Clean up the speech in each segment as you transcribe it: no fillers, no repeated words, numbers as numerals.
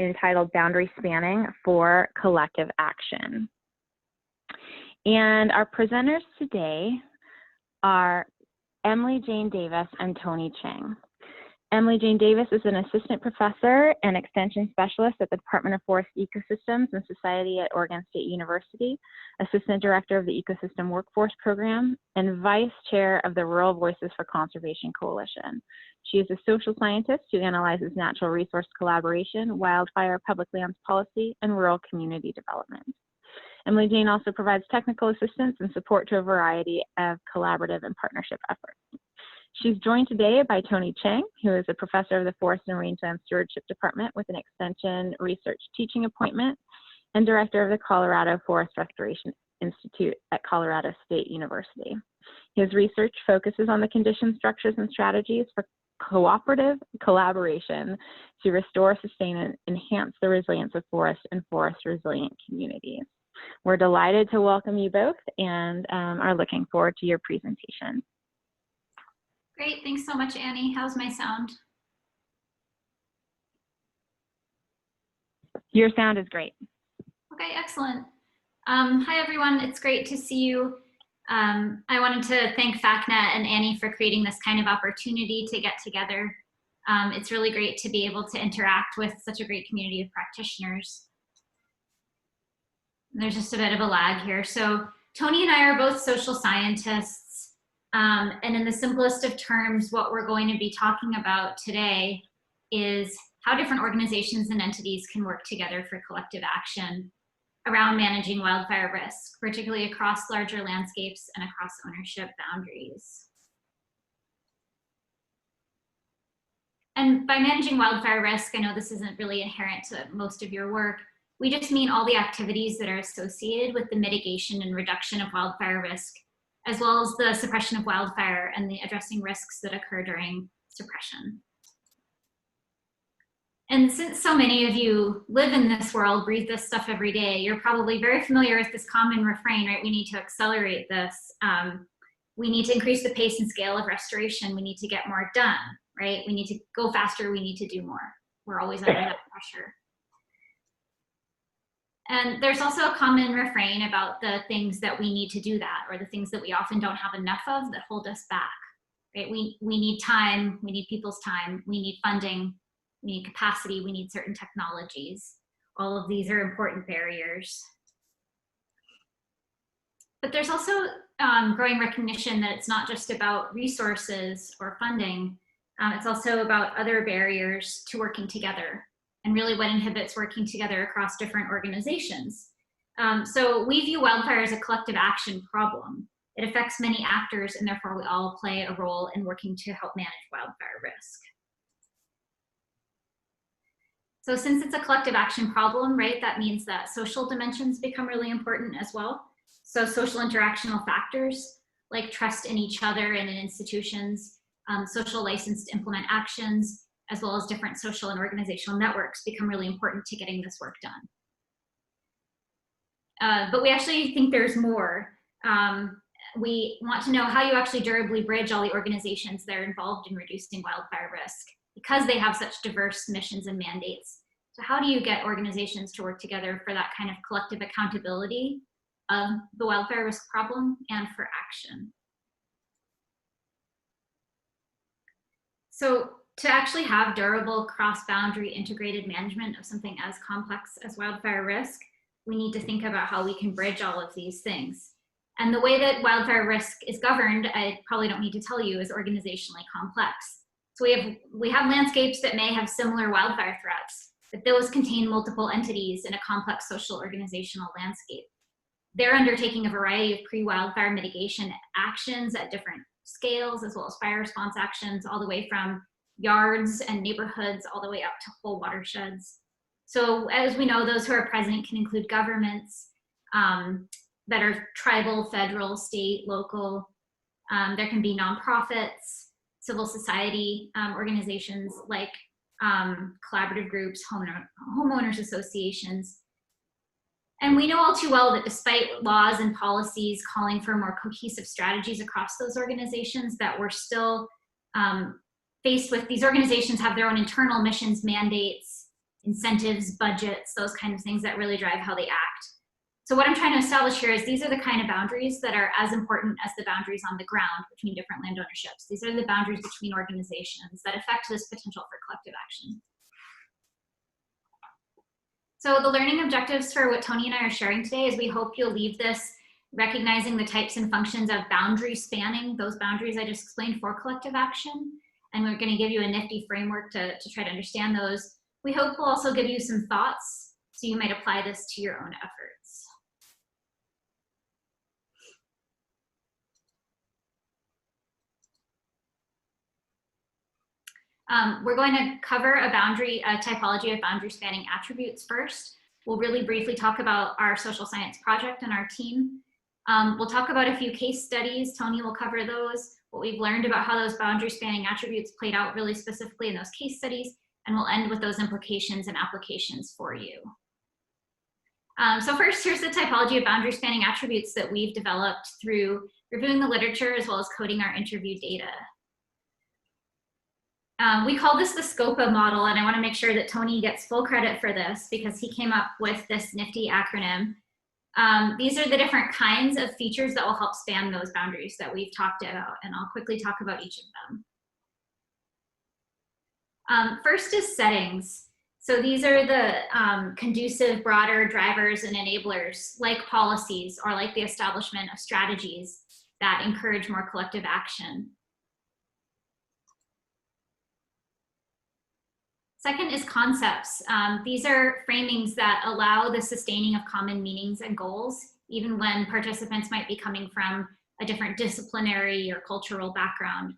entitled Boundary Spanning for Collective Action. And our presenters today are Emily Jane Davis and Tony Cheng. Emily Jane Davis is an assistant professor and extension specialist at the Department of Forest Ecosystems and Society at Oregon State University, assistant director of the Ecosystem Workforce Program, and vice chair of the Rural Voices for Conservation Coalition. She is a social scientist who analyzes natural resource collaboration, wildfire, public lands policy, and rural community development. Emily Jane also provides technical assistance and support to a variety of collaborative and partnership efforts. She's joined today by Tony Cheng, who is a professor of the Forest and Rangeland Stewardship Department with an extension research teaching appointment and director of the Colorado Forest Restoration Institute at Colorado State University. His research focuses on the conditions, structures, and strategies for cooperative collaboration to restore, sustain, and enhance the resilience of forests and forest-resilient communities. We're delighted to welcome you both and are looking forward to your presentation. Great, thanks so much, Annie. How's my sound? Your sound is great. Okay, excellent. Hi, everyone. It's great to see you. I wanted to thank FACNet and Annie for creating this kind of opportunity to get together. It's really great to be able to interact with such a great community of practitioners. There's just a bit of a lag here. So Tony and I are both social scientists. And in the simplest of terms, what we're going to be talking about today is how different organizations and entities can work together for collective action around managing wildfire risk, particularly across larger landscapes and across ownership boundaries. And by managing wildfire risk, I know this isn't really inherent to most of your work. We just mean all the activities that are associated with the mitigation and reduction of wildfire risk, as well as the suppression of wildfire and the addressing risks that occur during suppression. And since so many of you live in this world, breathe this stuff every day, you're probably very familiar with this common refrain, right? We need to accelerate this. We need to increase the pace and scale of restoration. We need to get more done, right? We need to go faster, we need to do more. We're always under that pressure. And there's also a common refrain about the things that we need to do that, or the things that we often don't have enough of that hold us back, right? We need time, we need people's time, we need funding, we need capacity, we need certain technologies. All of these are important barriers. But there's also growing recognition that it's not just about resources or funding, it's also about other barriers to working together, and really what inhibits working together across different organizations. So we view wildfire as a collective action problem. It affects many actors, and therefore we all play a role in working to help manage wildfire risk. So since it's a collective action problem, right, that means that social dimensions become really important as well. So social interactional factors like trust in each other and in institutions, social license to implement actions, as well as different social and organizational networks become really important to getting this work done. But we actually think there's more. We want to know how you actually durably bridge all the organizations that are involved in reducing wildfire risk, because they have such diverse missions and mandates. So how do you get organizations to work together for that kind of collective accountability of the wildfire risk problem and for action? So to actually have durable cross-boundary integrated management of something as complex as wildfire risk, we need to think about how we can bridge all of these things. And the way that wildfire risk is governed, I probably don't need to tell you, is organizationally complex. So we have landscapes that may have similar wildfire threats, but those contain multiple entities in a complex social organizational landscape. They're undertaking a variety of pre-wildfire mitigation actions at different scales, as well as fire response actions, all the way from yards and neighborhoods all the way up to whole watersheds. So as we know, those who are present can include governments that are tribal, federal, state, local. There can be nonprofits, civil society organizations like collaborative groups, homeowners associations. And we know all too well that despite laws and policies calling for more cohesive strategies across those organizations, that we're still faced with, these organizations have their own internal missions, mandates, incentives, budgets, those kind of things that really drive how they act. So what I'm trying to establish here is these are the kind of boundaries that are as important as the boundaries on the ground between different land ownerships. These are the boundaries between organizations that affect this potential for collective action. So the learning objectives for what Tony and I are sharing today is we hope you'll leave this recognizing the types and functions of boundary spanning, those boundaries I just explained for collective action. And we're going to give you a nifty framework to try to understand those. We hope we'll also give you some thoughts so you might apply this to your own efforts. We're going to cover a typology of boundary spanning attributes first. We'll really briefly talk about our social science project and our team. We'll talk about a few case studies. Tony will cover those, what we've learned about how those boundary spanning attributes played out really specifically in those case studies, and we'll end with those implications and applications for you. So first, here's the typology of boundary spanning attributes that we've developed through reviewing the literature as well as coding our interview data. We call this the SCOPA model, and I want to make sure that Tony gets full credit for this because he came up with this nifty acronym. These are the different kinds of features that will help span those boundaries that we've talked about, and I'll quickly talk about each of them. First is settings. So these are the conducive, broader drivers and enablers like policies or like the establishment of strategies that encourage more collective action. Second is concepts. These are framings that allow the sustaining of common meanings and goals, even when participants might be coming from a different disciplinary or cultural background.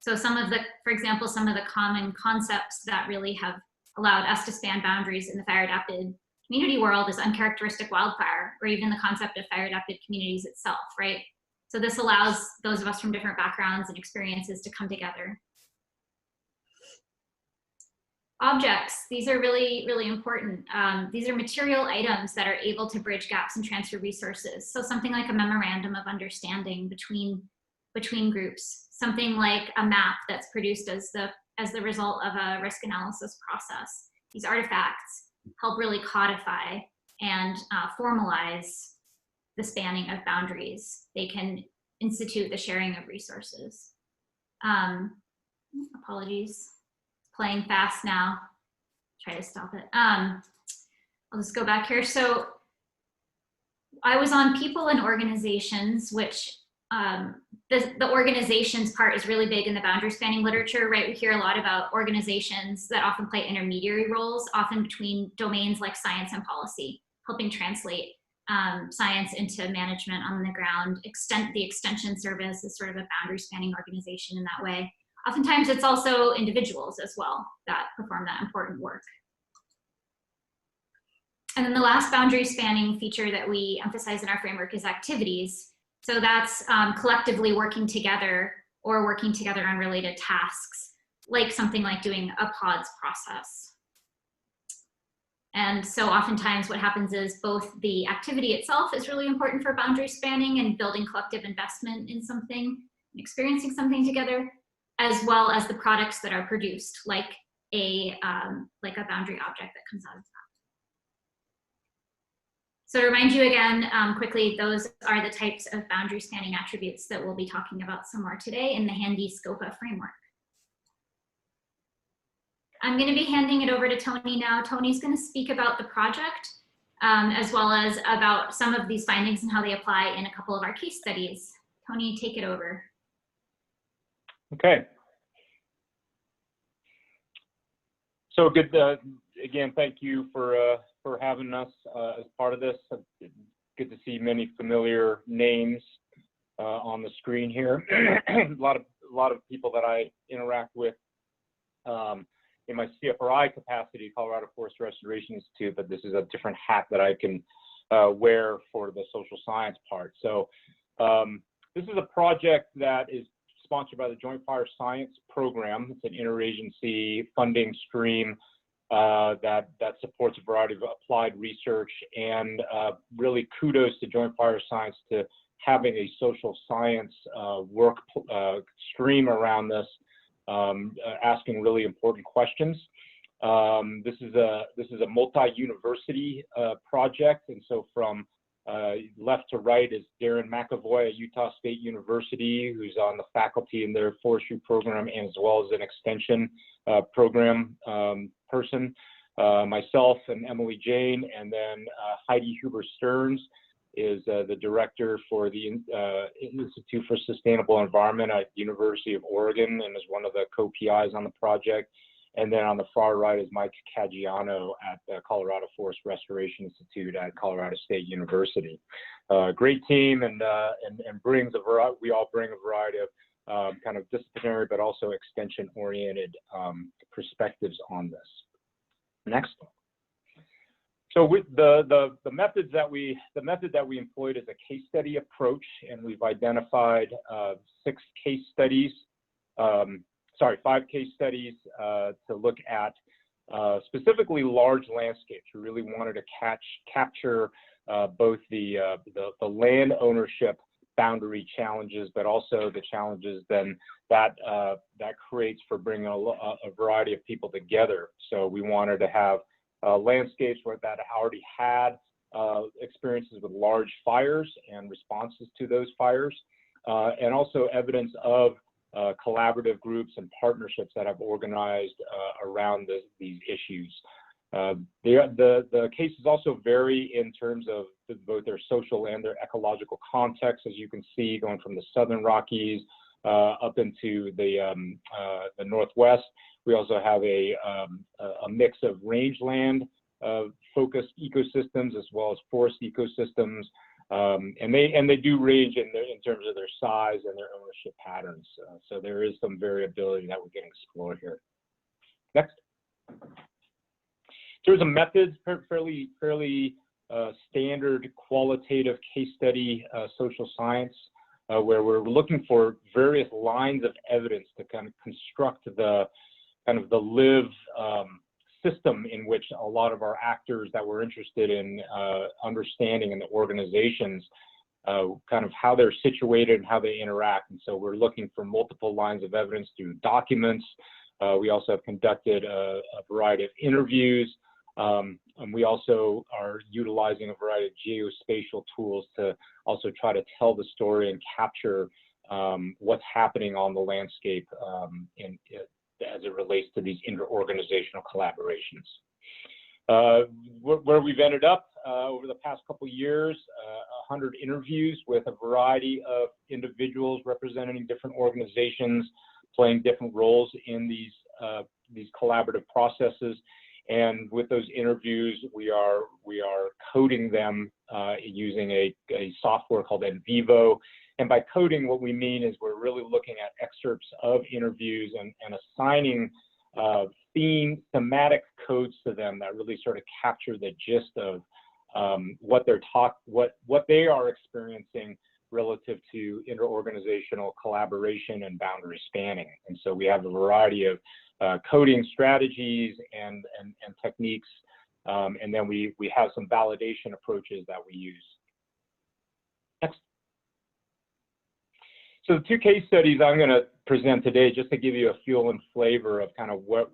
So for example, some of the common concepts that really have allowed us to span boundaries in the fire adapted community world is uncharacteristic wildfire, or even the concept of fire adapted communities itself, right? So this allows those of us from different backgrounds and experiences to come together. Objects, these are really, really important. These are material items that are able to bridge gaps and transfer resources. So something like a memorandum of understanding between groups, something like a map that's produced as the result of a risk analysis process. These artifacts help really codify and formalize the spanning of boundaries. They can institute the sharing of resources. Apologies. Playing fast now. Try to stop it. I'll just go back here. So I was on people and organizations, which the organizations part is really big in the boundary spanning literature, right? We hear a lot about organizations that often play intermediary roles, often between domains like science and policy, helping translate science into management on the ground. The extension service is sort of a boundary spanning organization in that way. Oftentimes it's also individuals as well that perform that important work. And then the last boundary spanning feature that we emphasize in our framework is activities. So that's collectively working together or working together on related tasks, like something like doing a pods process. And so oftentimes what happens is both the activity itself is really important for boundary spanning and building collective investment in something, and experiencing something together, as well as the products that are produced, like a boundary object that comes out of that. So to remind you again, quickly, those are the types of boundary spanning attributes that we'll be talking about some more today in the handy SCOPA framework. I'm going to be handing it over to Tony now. Tony's going to speak about the project, as well as about some of these findings and how they apply in a couple of our case studies. Tony, take it over. Okay. So good. Again, thank you for having us as part of this. Good to see many familiar names on the screen here. a lot of people that I interact with in my CFRI capacity, Colorado Forest Restoration Institute, but this is a different hat that I can wear for the social science part. So this is a project that is sponsored by the Joint Fire Science Program. It's an interagency funding stream that supports a variety of applied research, and really kudos to Joint Fire Science to having a social science work stream around this, asking really important questions. This is a multi-university project, and so from left to right is Darren McAvoy at Utah State University, who's on the faculty in their forestry program and as well as an extension program person. Myself and Emily Jane, and then Heidi Huber-Stearns is the director for the Institute for Sustainable Environment at University of Oregon and is one of the co-PIs on the project. And then on the far right is Mike Caggiano at the Colorado Forest Restoration Institute at Colorado State University. Great team, and brings a variety. We all bring a variety of kind of disciplinary but also extension-oriented perspectives on this. Next. So with the method that we employed is a case study approach, and we've identified 5 case studies to look at specifically large landscapes. We really wanted to capture both the land ownership boundary challenges, but also the challenges then that creates for bringing a variety of people together. So we wanted to have landscapes that already had experiences with large fires and responses to those fires, and also evidence of collaborative groups and partnerships that have organized around these issues. The cases also vary in terms of both their social and their ecological context, as you can see, going from the Southern Rockies up into the Northwest. We also have a mix of rangeland focused ecosystems as well as forest ecosystems, and they do range in terms of their size and their ownership patterns. So there is some variability that we can explore here. Next. There's a method, fairly standard qualitative case study social science, where we're looking for various lines of evidence to kind of construct the live system in which a lot of our actors that we're interested in understanding in the organizations, kind of how they're situated and how they interact. And so we're looking for multiple lines of evidence through documents. We also have conducted a variety of interviews. And we also are utilizing a variety of geospatial tools to also try to tell the story and capture what's happening on the landscape as it relates to these interorganizational collaborations. Where we've ended up over the past couple of years, 100 interviews with a variety of individuals representing different organizations, playing different roles in these collaborative processes. And with those interviews, we are coding them using a software called NVivo. And by coding, what we mean is we're really looking at excerpts of interviews and assigning thematic codes to them that really sort of capture the gist of what they are experiencing relative to interorganizational collaboration and boundary spanning. And so we have a variety of coding strategies and techniques, and then we have some validation approaches that we use. Next. So the 2 case studies I'm going to present today, just to give you a feel and flavor of kind of what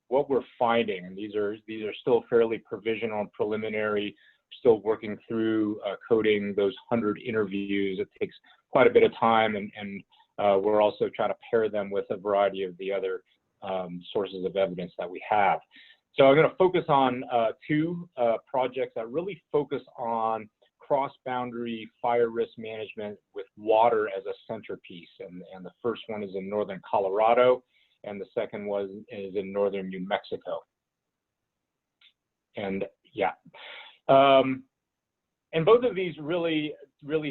we're finding, and these are still fairly provisional and preliminary. Still working through coding those 100 interviews. It takes quite a bit of time, and we're also trying to pair them with a variety of the other sources of evidence that we have. So I'm going to focus on 2 projects that really focus on cross-boundary fire risk management with water as a centerpiece. And the first one is in northern Colorado, and the second one is in northern New Mexico. And yeah. And both of these really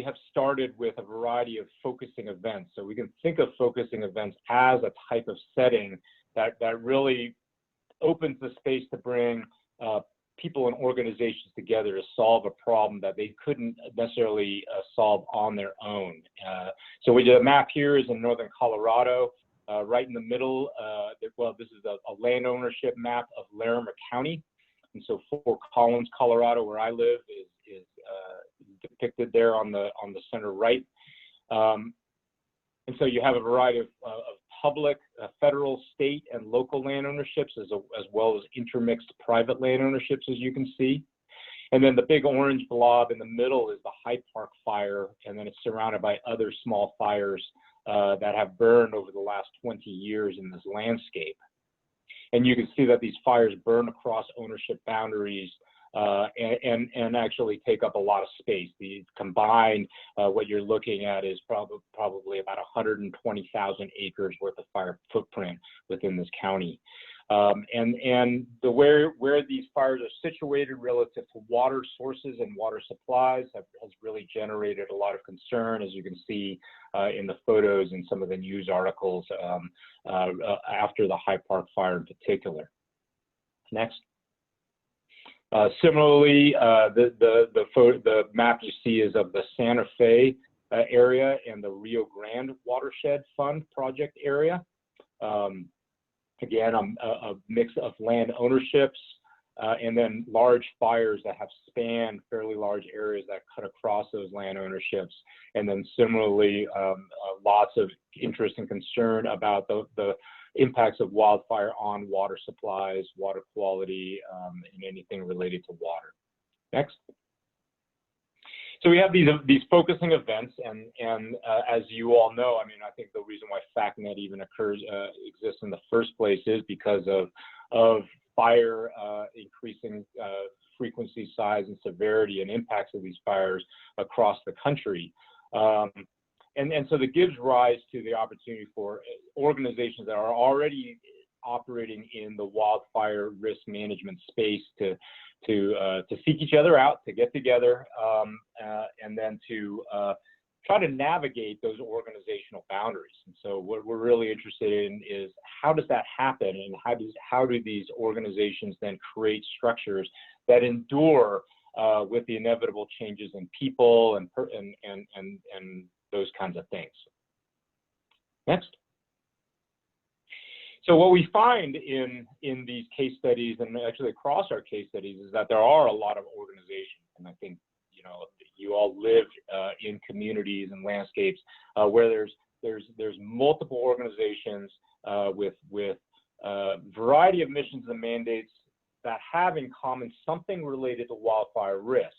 have started with a variety of focusing events. So we can think of focusing events as a type of setting that really opens the space to bring people and organizations together to solve a problem that they couldn't necessarily solve on their own. So we did a map here is in northern Colorado, right in the middle. This is a land ownership map of Larimer County. And so Fort Collins, Colorado, where I live, is depicted there on the center right. And so you have a variety of public, federal, state, and local land ownerships, as well as intermixed private land ownerships, as you can see. And then the big orange blob in the middle is the Hyde Park fire, and then it's surrounded by other small fires that have burned over the last 20 years in this landscape. And you can see that these fires burn across ownership boundaries and actually take up a lot of space. The combined, what you're looking at is probably about 120,000 acres worth of fire footprint within this county. And where these fires are situated relative to water sources and water supplies has really generated a lot of concern, as you can see in the photos and some of the news articles after the Hyde Park fire in particular. Next. Similarly, the map you see is of the Santa Fe area and the Rio Grande Watershed Fund project area. Again, a mix of land ownerships and then large fires that have spanned fairly large areas that cut across those land ownerships. And then similarly, lots of interest and concern about the impacts of wildfire on water supplies, water quality, and anything related to water. Next. So we have these focusing events, and as you all know, I mean, I think the reason why FACNet even exists in the first place is because of fire increasing frequency, size, and severity and impacts of these fires across the country. And so that gives rise to the opportunity for organizations that are already operating in the wildfire risk management space to seek each other out, to get together, and then to try to navigate those organizational boundaries. And so what we're really interested in is how does that happen, and how do these organizations then create structures that endure with the inevitable changes in people and those kinds of things. Next. So what we find in these case studies, and actually across our case studies, is that there are a lot of organizations, and I think you all live in communities and landscapes where there's multiple organizations with variety of missions and mandates that have in common something related to wildfire risk.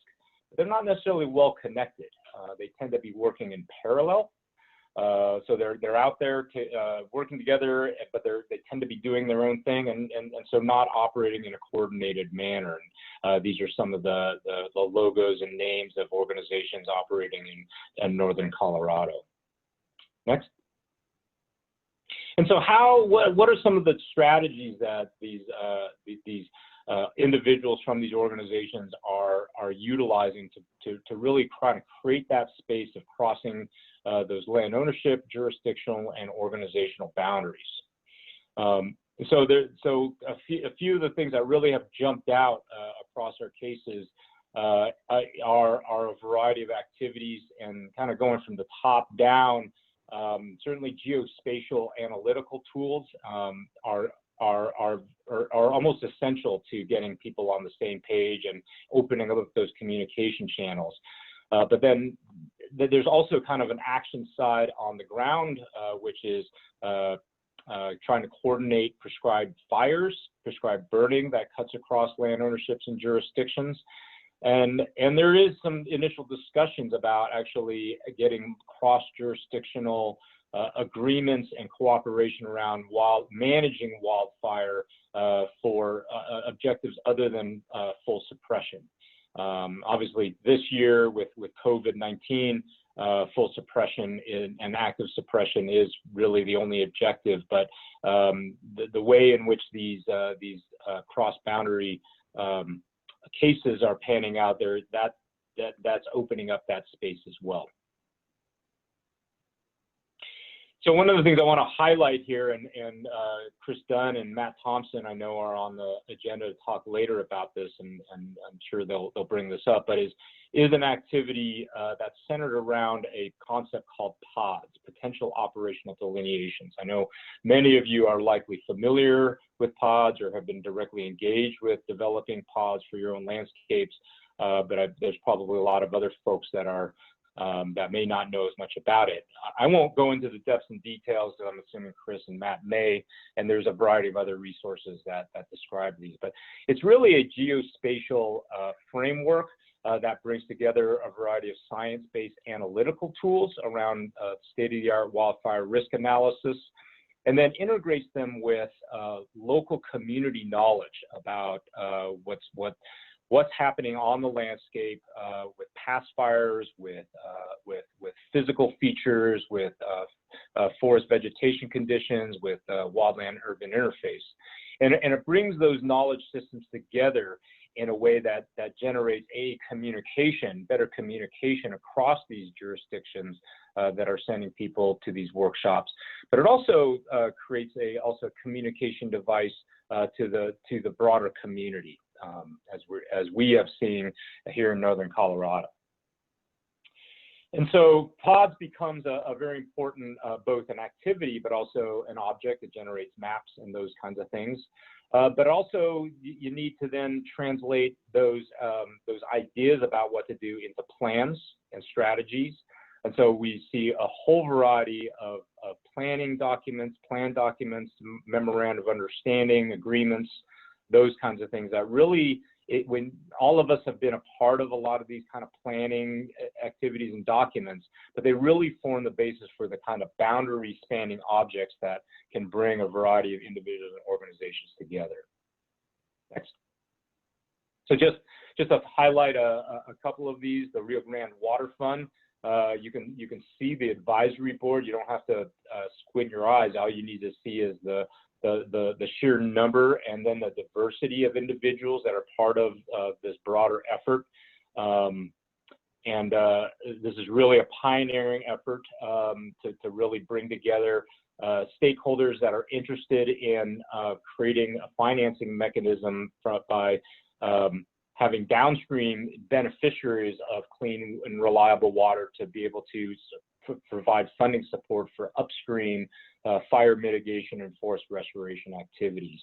They're not necessarily well connected. They tend to be working in parallel. So they're out there working together, but they tend to be doing their own thing, and so not operating in a coordinated manner. And these are some of the logos and names of organizations operating in northern Colorado. Next. And so what are some of the strategies that these individuals from these organizations are utilizing to really try to create that space of crossing those land ownership, jurisdictional, and organizational boundaries? So a few of the things that really have jumped out across our cases are a variety of activities, and kind of going from the top down. Certainly, geospatial analytical tools are almost essential to getting people on the same page and opening up those communication channels. But then there's also kind of an action side on the ground, which is trying to coordinate prescribed fires, prescribed burning that cuts across land ownerships and jurisdictions. And there is some initial discussions about actually getting cross-jurisdictional agreements and cooperation around managing wildfire for objectives other than full suppression. Obviously, this year with COVID-19, full suppression and active suppression is really the only objective. But the way in which these cross-boundary cases are panning out there, that's opening up that space as well. So one of the things I want to highlight here, and Chris Dunn and Matt Thompson, I know, are on the agenda to talk later about this, and I'm sure they'll bring this up, but is an activity that's centered around a concept called PODs, potential operational delineations. I know many of you are likely familiar with PODs or have been directly engaged with developing PODs for your own landscapes, but there's probably a lot of other folks that are that may not know as much about it. I won't go into the depths and details, because I'm assuming Chris and Matt may, and there's a variety of other resources that describe these. But it's really a geospatial framework that brings together a variety of science-based analytical tools around state-of-the-art wildfire risk analysis, and then integrates them with local community knowledge about what's happening on the landscape with past fires, with physical features, with forest vegetation conditions, with wildland-urban interface. And it brings those knowledge systems together in a way that generates better communication across these jurisdictions that are sending people to these workshops. But it also creates a communication device to the broader community, as we have seen here in Northern Colorado. And so PODS becomes a very important, both an activity, but also an object that generates maps and those kinds of things. But also you need to then translate those ideas about what to do into plans and strategies. And so we see a whole variety of planning documents, plan documents, memorandum of understanding, agreements, those kinds of things that really, when all of us have been a part of a lot of these kind of planning activities and documents, but they really form the basis for the kind of boundary spanning objects that can bring a variety of individuals and organizations together. Next. So just to highlight a couple of these, the Rio Grande Water Fund, you can see the advisory board. You don't have to squint your eyes. All you need to see is the sheer number and then the diversity of individuals that are part of this broader effort. This is really a pioneering effort to really bring together stakeholders that are interested in creating a financing mechanism by having downstream beneficiaries of clean and reliable water to be able to provide funding support for upstream fire mitigation and forest restoration activities.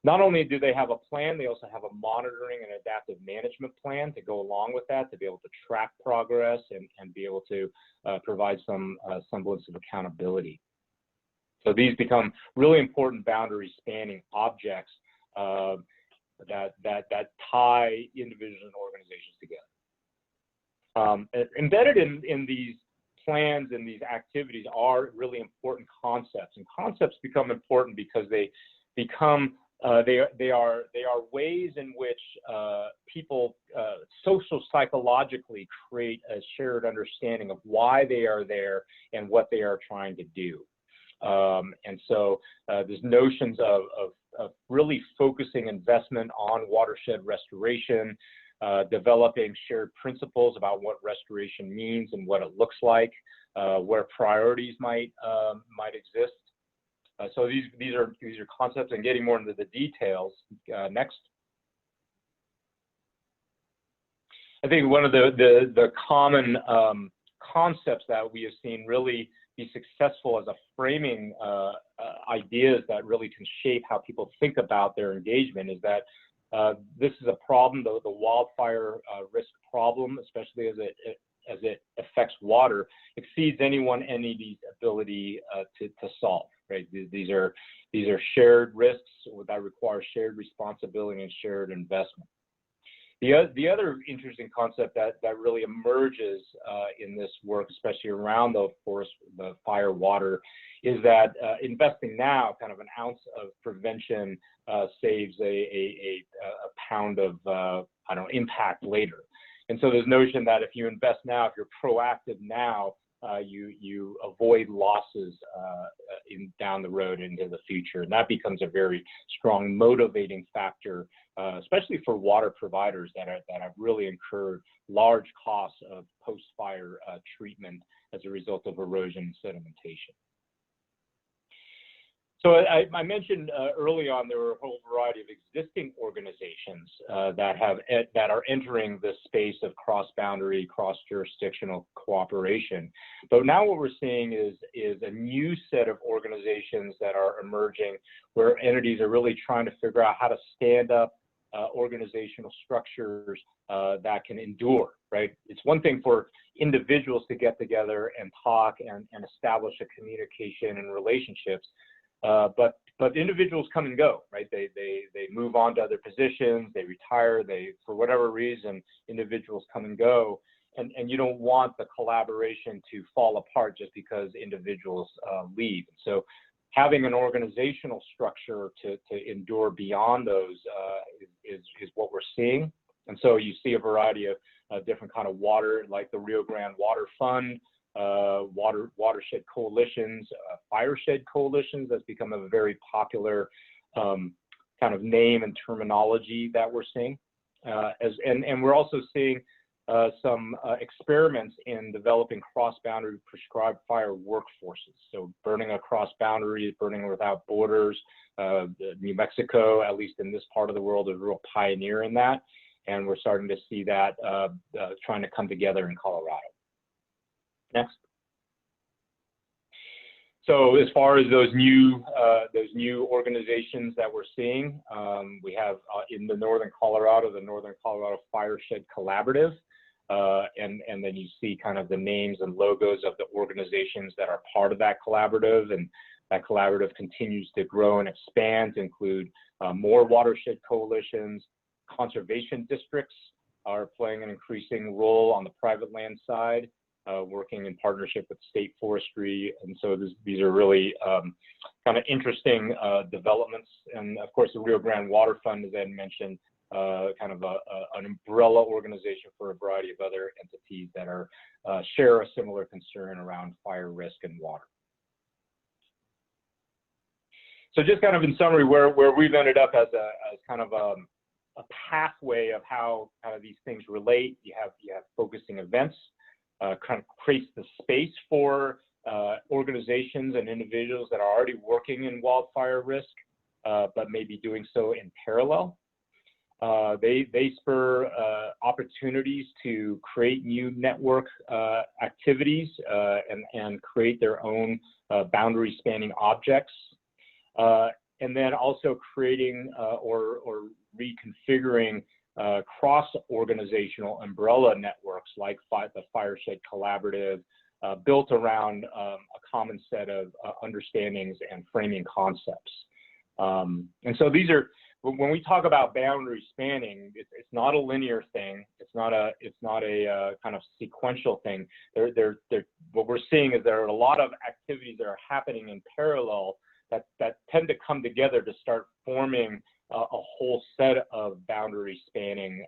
Not only do they have a plan, they also have a monitoring and adaptive management plan to go along with that, to be able to track progress and be able to provide some semblance of accountability. So these become really important boundary spanning objects that tie individuals and organizations together. Embedded in these plans and these activities are really important concepts, and concepts become important because they become they are ways in which people social psychologically create a shared understanding of why they are there and what they are trying to do. And so there's notions of really focusing investment on watershed restoration, developing shared principles about what restoration means and what it looks like, where priorities might exist. So these are concepts, and getting more into the details. Next. I think one of the common concepts that we have seen really be successful as a framing ideas that really can shape how people think about their engagement is that this is a problem, the wildfire risk problem, especially as it affects water, exceeds any one entity's ability to solve. Right? These are shared risks that require shared responsibility and shared investment. The other interesting concept that really emerges in this work, especially around the fire water, is that investing now, kind of an ounce of prevention saves a pound of impact later. And so there's notion that if you invest now, if you're proactive now, you avoid losses down the road into the future, and that becomes a very strong motivating factor, especially for water providers that have really incurred large costs of post-fire treatment as a result of erosion and sedimentation. So I mentioned early on there were a whole variety of existing organizations that are entering this space of cross-boundary, cross-jurisdictional cooperation. But now what we're seeing is a new set of organizations that are emerging, where entities are really trying to figure out how to stand up organizational structures that can endure, right? It's one thing for individuals to get together and talk and establish a communication and relationships, but individuals come and go, right? They move on to other positions, they retire, for whatever reason, individuals come and go, and you don't want the collaboration to fall apart just because individuals leave. So having an organizational structure to endure beyond those is what we're seeing. And so you see a variety of different kind of water, like the Rio Grande Water Fund, watershed coalitions, fireshed coalitions. That's become a very popular kind of name and terminology that we're seeing. And we're also seeing some experiments in developing cross-boundary prescribed fire workforces. So burning across boundaries, burning without borders. New Mexico, at least in this part of the world, is a real pioneer in that. And we're starting to see that trying to come together in Colorado. Next. So as far as those new organizations that we're seeing, we have in the Northern Colorado Fireshed Collaborative, and then you see kind of the names and logos of the organizations that are part of that collaborative, and that collaborative continues to grow and expand to include more watershed coalitions. Conservation districts are playing an increasing role on the private land side, working in partnership with state forestry. And so these are really kind of interesting developments. And of course, the Rio Grande Water Fund, as Ed mentioned, kind of an umbrella organization for a variety of other entities that are share a similar concern around fire risk and water. So just kind of in summary, where we've ended up as kind of a pathway of how these things relate. You have focusing events, kind of creates the space for organizations and individuals that are already working in wildfire risk, but maybe doing so in parallel. They spur opportunities to create new network activities and create their own boundary spanning objects. And then also creating or reconfiguring cross-organizational umbrella networks like the Fireshed Collaborative, built around a common set of understandings and framing concepts. And so these are, when we talk about boundary spanning, it's not a linear thing. It's not a kind of sequential thing. What we're seeing is there are a lot of activities that are happening in parallel that tend to come together to start forming a whole set of boundary spanning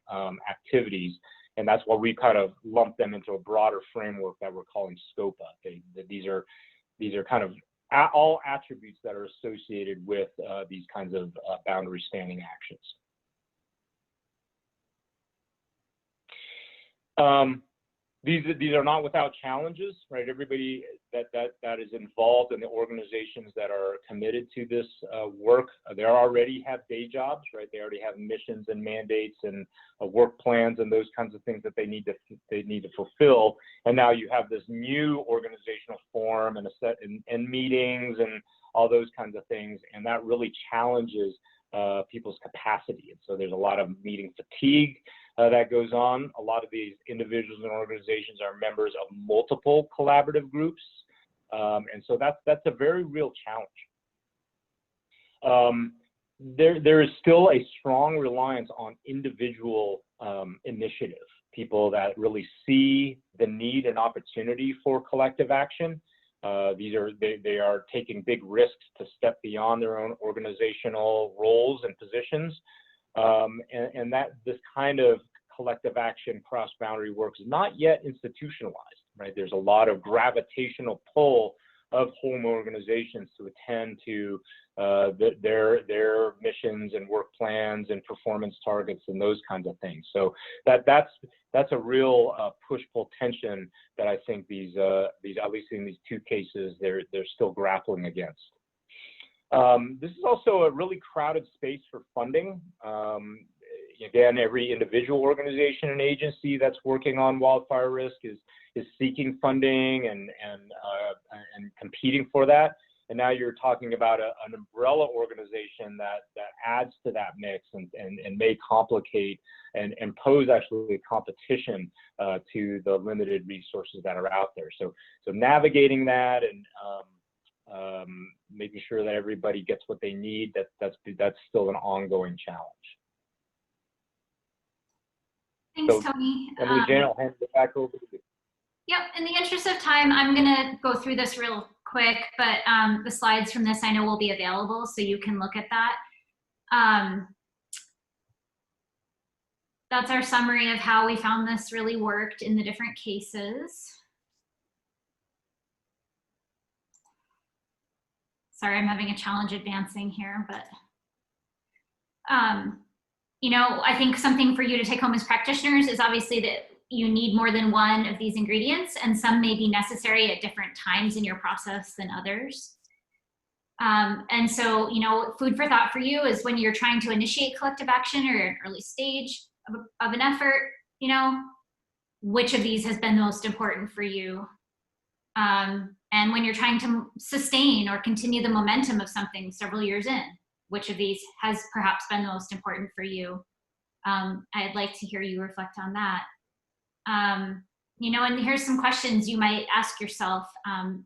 activities. And that's why we kind of lump them into a broader framework that we're calling SCOPA. These are kind of all attributes that are associated with these kinds of boundary spanning actions. These are not without challenges, right? Everybody that is involved in the organizations that are committed to this work, they already have day jobs, right? They already have missions and mandates and work plans and those kinds of things that they need to fulfill. And now you have this new organizational form and a set and meetings and all those kinds of things, and that really challenges people's capacity. And so there's a lot of meeting fatigue that goes on. A lot of these individuals and organizations are members of multiple collaborative groups. And so that's a very real challenge. There is still a strong reliance on individual initiative, people that really see the need and opportunity for collective action. They are taking big risks to step beyond their own organizational roles and positions. And that this kind of collective action cross-boundary work is not yet institutionalized, right? There's a lot of gravitational pull of home organizations to attend to their missions and work plans and performance targets and those kinds of things. So that's a real push-pull tension that I think these at least in these two cases they're still grappling against. This is also a really crowded space for funding. Again, every individual organization and agency that's working on wildfire risk is seeking funding and competing for that. And now you're talking about an umbrella organization that adds to that mix and may complicate and pose actually competition to the limited resources that are out there. So navigating that and making sure that everybody gets what they need, that's still an ongoing challenge. Thanks, So, Tony. Emily Jane, I'll hand it back over to you. Yep, in the interest of time, I'm gonna go through this real quick, but the slides from this I know will be available, so you can look at that. That's our summary of how we found this really worked in the different cases. Sorry, I'm having a challenge advancing here, but you know, I think something for you to take home as practitioners is obviously that you need more than one of these ingredients, and some may be necessary at different times in your process than others. And so, you know, food for thought for you is when you're trying to initiate collective action or an early stage of an effort, you know, which of these has been most important for you? And when you're trying to sustain or continue the momentum of something several years in, which of these has perhaps been the most important for you? I'd like to hear you reflect on that. You know, and here's some questions you might ask yourself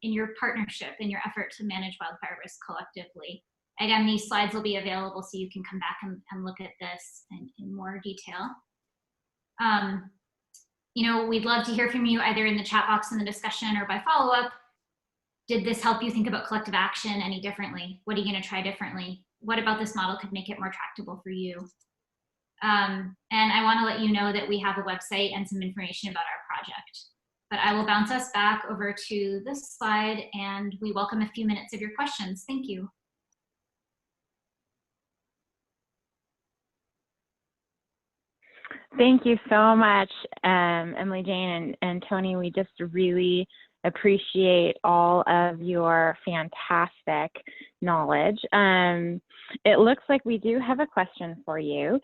in your partnership, in your effort to manage wildfire risk collectively. Again, these slides will be available so you can come back and look at this in more detail. You know, we'd love to hear from you either in the chat box in the discussion or by follow-up. Did this help you think about collective action any differently? What are you going to try differently? What about this model could make it more tractable for you? And I want to let you know that we have a website and some information about our project. But I will bounce us back over to this slide, and we welcome a few minutes of your questions. Thank you. Thank you so much, Emily Jane and Tony. We just really appreciate all of your fantastic knowledge. It looks like we do have a question for you.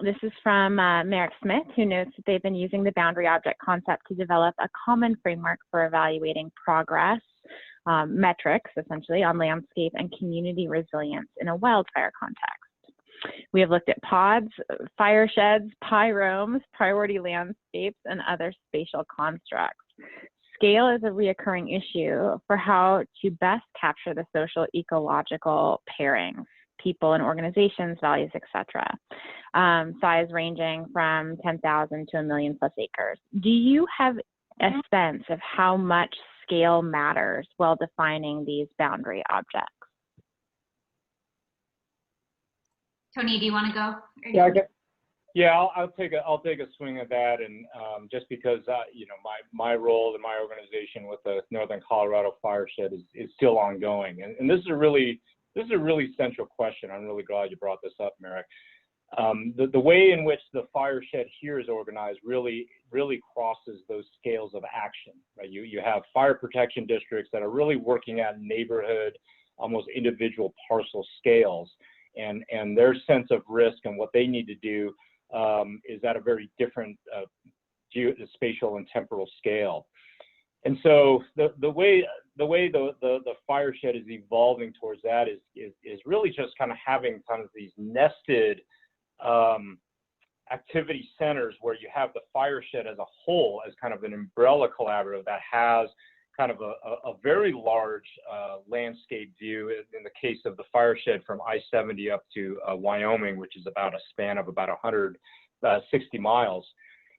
This is from Merrick Smith, who notes that they've been using the boundary object concept to develop a common framework for evaluating progress, metrics essentially, on landscape and community resilience in a wildfire context. We have looked at pods, fire sheds, pyromes, priority landscapes, and other spatial constructs. Scale is a reoccurring issue for how to best capture the social ecological pairings, people and organizations, values, etc. Size ranging from 10,000 to 1 million+ acres. Do you have a sense of how much scale matters while defining these boundary objects? Tony, do you want to go? Yeah, yeah, I'll take a swing at that, and just because you know, my role in my organization with the Northern Colorado Fireshed is still ongoing, and this is a really central question. I'm really glad you brought this up, Merrick. The way in which the Fireshed here is organized really crosses those scales of action. Right? You have fire protection districts that are really working at neighborhood, almost individual parcel scales. And their sense of risk and what they need to do is at a very different spatial and temporal scale. And so the way the Fireshed is evolving towards that is really just kind of having kind of these nested activity centers where you have the Fireshed as a whole as kind of an umbrella collaborative that has kind of a very large landscape view in the case of the Fireshed from I-70 up to Wyoming, which is about a span of about 160 miles.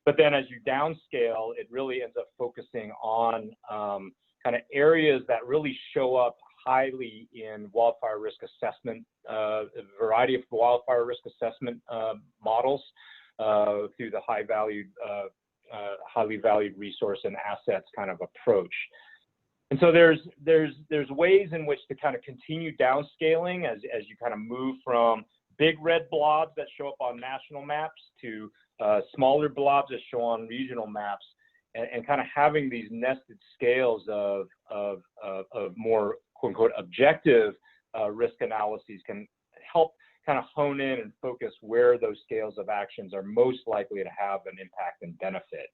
But then as you downscale, it really ends up focusing on kind of areas that really show up highly in wildfire risk assessment, a variety of wildfire risk assessment models through the highly valued resource and assets kind of approach. And so there's ways in which to kind of continue downscaling as you kind of move from big red blobs that show up on national maps to smaller blobs that show on regional maps, and kind of having these nested scales of more quote unquote objective risk analyses can help kind of hone in and focus where those scales of actions are most likely to have an impact and benefit.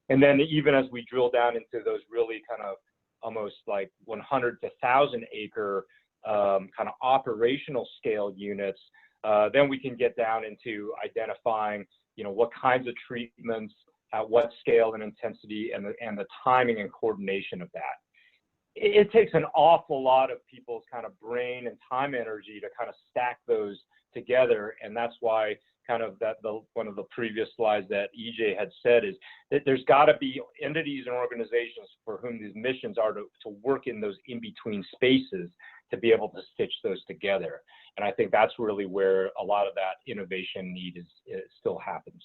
And then even as we drill down into those really kind of almost like 100 to 1,000 acre kind of operational scale units, then we can get down into identifying, what kinds of treatments, at what scale and intensity, and the timing and coordination of that. It takes an awful lot of people's kind of brain and time energy to kind of stack those together, and that's why kind of one of the previous slides that EJ had said is that there's got to be entities and organizations for whom these missions are to work in those in-between spaces to be able to stitch those together. And I think that's really where a lot of that innovation need still happens.